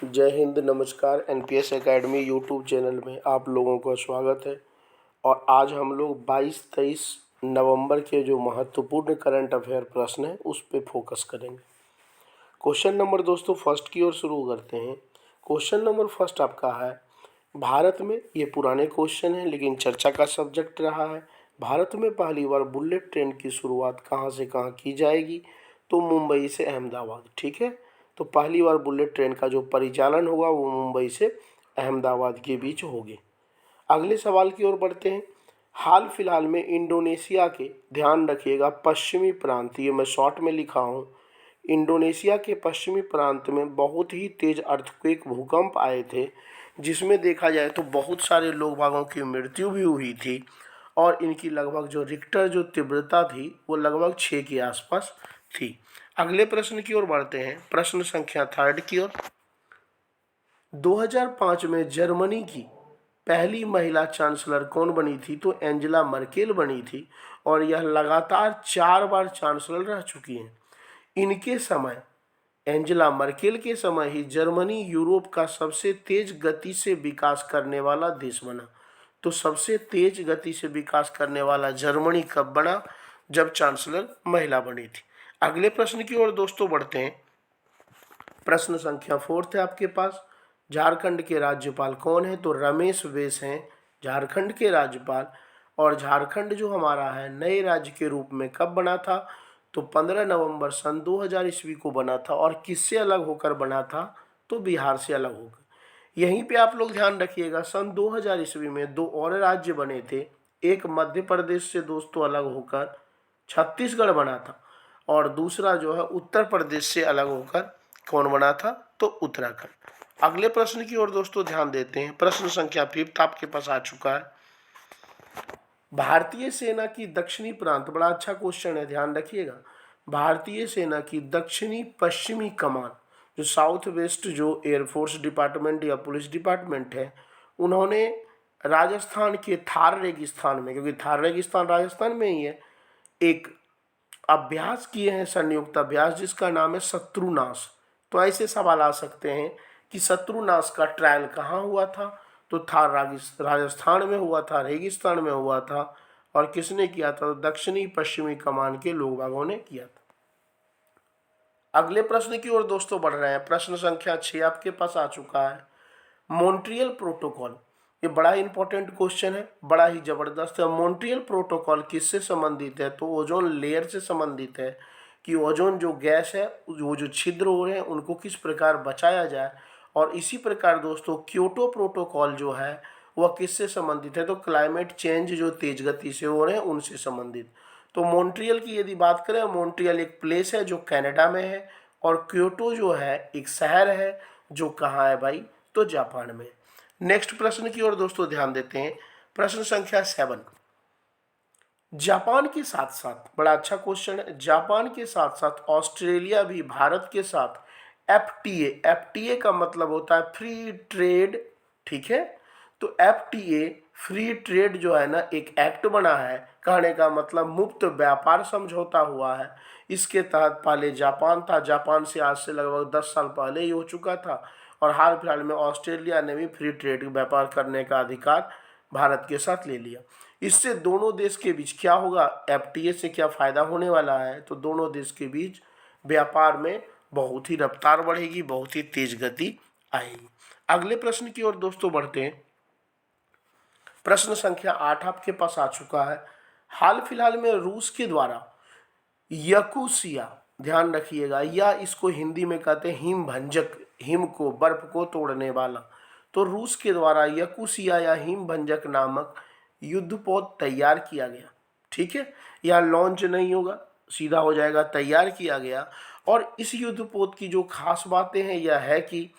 जय हिंद, नमस्कार। NPS academy YouTube channel में आप लोगों का स्वागत है। और आज हम लोग 22-23 नवंबर के जो महत्वपूर्ण करंट अफेयर प्रश्न हैं उस पे फोकस करेंगे। क्वेश्चन नंबर दोस्तों फर्स्ट की ओर शुरू करते हैं। क्वेश्चन नंबर फर्स्ट आपका है, भारत में, ये पुराने क्वेश्चन हैं लेकिन चर्चा का सब्जेक्ट रहा है, भारत में पहली बार बुलेट ट्रेन की शुरुआत कहाँ से कहाँ की जाएगी? तो मुंबई से अहमदाबाद। ठीक है, तो पहली बार बुलेट ट्रेन का जो परिचालन होगा वो मुंबई से अहमदाबाद के बीच होगी। अगले सवाल की ओर बढ़ते हैं। हाल फिलहाल में इंडोनेशिया के, ध्यान रखिएगा, पश्चिमी प्रांत, ये मैं शॉर्ट में लिखा हूँ, इंडोनेशिया के पश्चिमी प्रांत में बहुत ही तेज अर्थक्वेक, भूकंप आए थे, जिसमें देखा जाए तो बहुत सारे लोग बागों की मृत्यु भी हुई थी और इनकी लगभग जो रिक्टर जो तीव्रता थी वो लगभग 6 के आसपास थी। अगले प्रश्न की ओर बढ़ते हैं, प्रश्न संख्या थर्ड की ओर। 2005 में जर्मनी की पहली महिला चांसलर कौन बनी थी? तो एंजेला मर्केल बनी थी और यह लगातार 4 बार चांसलर रह चुकी हैं। इनके समय, एंजेला मर्केल के समय ही जर्मनी यूरोप का सबसे तेज गति से विकास करने वाला देश बना। तो सबसे तेज गति से विकास करने वाला जर्मनी कब बना? जब चांसलर महिला बनी थी। अगले प्रश्न की ओर दोस्तों बढ़ते हैं। प्रश्न संख्या फोर्थ है आपके पास, झारखंड के राज्यपाल कौन है? तो रमेश बैस हैं झारखंड के राज्यपाल। और झारखंड जो हमारा है नए राज्य के रूप में कब बना था? तो 15 नवंबर सन 2000 ईस्वी को बना था। और किससे अलग होकर बना था? तो बिहार से अलग होकर। यहीं पे आप लोग ध्यान रखिएगा, सन 2000 ईस्वी में 2 और राज्य बने थे। एक मध्य प्रदेश से दोस्तों अलग होकर छत्तीसगढ़ बना था और दूसरा जो है उत्तर प्रदेश से अलग होकर कौन बना था? तो उत्तराखंड। अगले प्रश्न की ओर दोस्तों ध्यान देते हैं। प्रश्न संख्या फिफ्थ आपके पास आ चुका है। भारतीय सेना की दक्षिणी प्रांत, बड़ा अच्छा क्वेश्चन है, ध्यान रखिएगा। भारतीय सेना की दक्षिणी पश्चिमी कमान, जो साउथ वेस्ट जो एयरफोर्स डिपार्टमेंट या पुलिस डिपार्टमेंट है, उन्होंने राजस्थान के थार रेगिस्तान में, क्योंकि थार रेगिस्तान राजस्थान में ही है, एक अभ्यास किए हैं, संयुक्त अभ्यास, जिसका नाम है शत्रुनाश। तो ऐसे सवाल आ सकते हैं कि शत्रुनाश का ट्रायल कहाँ हुआ था? तो थार राजस्थान में हुआ था, रेगिस्तान में हुआ था। और किसने किया था? तो दक्षिणी पश्चिमी कमान के लोग बागों ने किया था। अगले प्रश्न की ओर दोस्तों बढ़ रहे हैं। प्रश्न संख्या 6 आपके पास आ चुका है। मॉन्ट्रियल प्रोटोकॉल, ये बड़ा ही इंपॉर्टेंट क्वेश्चन है, बड़ा ही जबरदस्त है। मॉन्ट्रियल प्रोटोकॉल किससे संबंधित है? तो ओजोन लेयर से संबंधित है, कि ओजोन जो गैस है, वो जो छिद्र हो रहे हैं उनको किस प्रकार बचाया जाए। और इसी प्रकार दोस्तों क्योटो प्रोटोकॉल जो है वह किससे संबंधित है? तो क्लाइमेट चेंज जो तेज गति से हो रहे हैं उनसे संबंधित। तो मॉन्ट्रियल की यदि बात करें, मॉन्ट्रियल एक प्लेस है जो कनाडा में है और क्योटो जो है एक शहर है जो कहाँ है भाई? तो जापान में। नेक्स्ट प्रश्न की ओर दोस्तों ध्यान देते हैं। प्रश्न संख्या 7, जापान के साथ साथ, बड़ा अच्छा क्वेश्चन है, जापान के साथ साथ ऑस्ट्रेलिया भी भारत के साथ एफटीए, एफटीए का मतलब होता है फ्री ट्रेड, ठीक है, तो एफटीए फ्री ट्रेड जो है ना एक एक्ट बना है, कहने का मतलब मुक्त व्यापार समझौता हुआ है। इसके तहत पहले जापान था, जापान से आज से लगभग 10 साल पहले ही हो चुका था। और हाल फिलहाल में ऑस्ट्रेलिया ने भी फ्री ट्रेड व्यापार करने का अधिकार भारत के साथ ले लिया। इससे दोनों देश के बीच क्या होगा? एफटीए से क्या फ़ायदा होने वाला है? तो दोनों देश के बीच व्यापार में बहुत ही रफ्तार बढ़ेगी, बहुत ही तेज गति आएगी। अगले प्रश्न की ओर दोस्तों बढ़ते हैं। प्रश्न संख्या 8 आपके पास आ चुका है। हाल फिलहाल में रूस के द्वारा यकुसिया, ध्यान रखिएगा, या इसको हिंदी में कहते हैं हिम भंजक, हिम को, बर्फ को तोड़ने वाला। तो रूस के द्वारा यकुसिया या हिम भंजक नामक युद्धपोत तैयार किया गया, ठीक है। यह लॉन्च नहीं होगा, सीधा हो जाएगा, तैयार किया गया। और इस युद्धपोत की जो खास बातें हैं यह है कि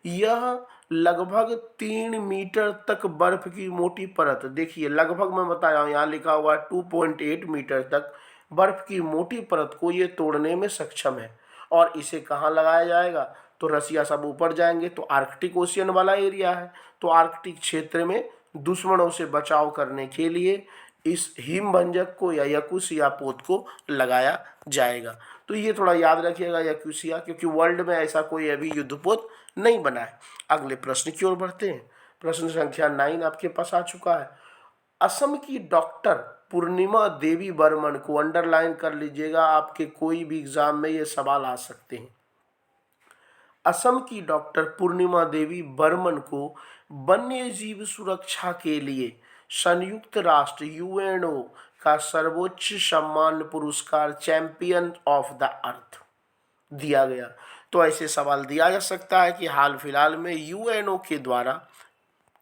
यह लगभग 3 मीटर तक बर्फ की मोटी परत, देखिए लगभग मैं बताया हूँ, यहाँ लिखा हुआ है 2.8 मीटर तक बर्फ की मोटी परत को ये तोड़ने में सक्षम है। और इसे कहाँ लगाया जाएगा? तो रसिया सब ऊपर जाएंगे, तो आर्कटिक ओशियन वाला एरिया है, तो आर्कटिक क्षेत्र में दुश्मनों से बचाव करने के लिए इस हिम भंजक को या यकुसिया पोत को लगाया जाएगा। तो तो ये थोड़ा याद रखिएगा याकुशिया, क्योंकि वर्ल्ड में ऐसा कोई अभी युद्धपोत नहीं बना है। अगले प्रश्न की ओर बढ़ते हैं। प्रश्न संख्या 9 आपके पास आ चुका है। असम की डॉक्टर पूर्णिमा देवी बर्मन को अंडरलाइन कर लीजिएगा, आपके कोई भी एग्जाम में ये सवाल आ सकते हैं। असम की डॉक्टर पूर्णिमा देवी बर्मन को वन्य जीव सुरक्षा के लिए संयुक्त राष्ट्र यूएनओ का सर्वोच्च सम्मान पुरस्कार चैंपियन ऑफ द अर्थ दिया गया। तो ऐसे सवाल दिया जा सकता है कि हाल फिलहाल में यूएनओ के द्वारा,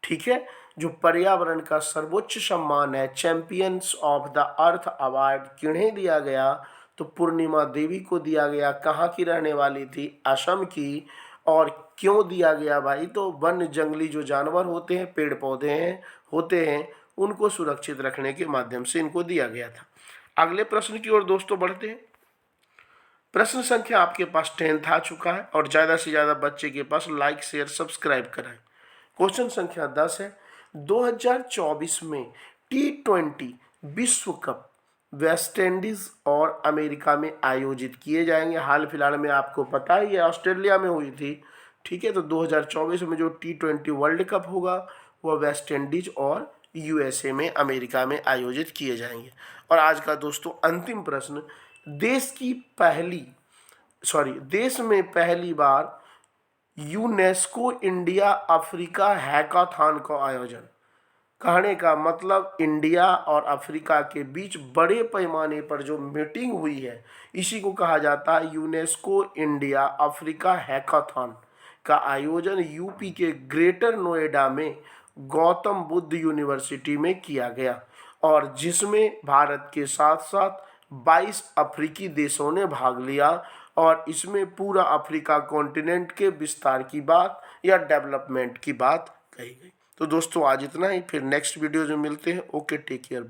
ठीक है, जो पर्यावरण का सर्वोच्च सम्मान है champions of the earth award किन्हें दिया गया, तो पूर्णिमा देवी को दिया गया। कहाँ की रहने वाली थी? असम की। और क्यों दिया गया भाई? तो वन्य जंगली जो जानवर होते हैं, पेड़ पौधे हैं होते हैं, उनको सुरक्षित रखने के माध्यम से इनको दिया गया था। अगले प्रश्न की ओर दोस्तों बढ़ते हैं। प्रश्न संख्या आपके पास 10 आ चुका है और ज़्यादा से ज़्यादा बच्चे के पास लाइक शेयर सब्सक्राइब कराएं। क्वेश्चन संख्या 10 है। 2024 में T20 विश्व कप वेस्ट इंडीज और अमेरिका में आयोजित किए जाएंगे। हाल फिलहाल में आपको पता ही है ऑस्ट्रेलिया में हुई थी, ठीक है। तो 2024 में जो T20 वर्ल्ड कप होगा वह वेस्ट इंडीज और यूएसए में, अमेरिका में आयोजित किए जाएंगे। और आज का दोस्तों अंतिम प्रश्न, देश में पहली बार यूनेस्को इंडिया अफ्रीका हैकाथॉन का आयोजन। कहने का मतलब इंडिया और अफ्रीका के बीच बड़े पैमाने पर जो मीटिंग हुई है, इसी को कहा जाता है यूनेस्को इंडिया अफ्रीका हैकाथॉन का आयोजन यूपी के ग्रेटर नोएडा में गौतम बुद्ध यूनिवर्सिटी में किया गया, और जिसमें भारत के साथ साथ 22 अफ्रीकी देशों ने भाग लिया। और इसमें पूरा अफ्रीका कॉन्टिनेंट के विस्तार की बात या डेवलपमेंट की बात कही गई। तो दोस्तों आज इतना ही, फिर नेक्स्ट वीडियो में मिलते हैं। Okay, take care.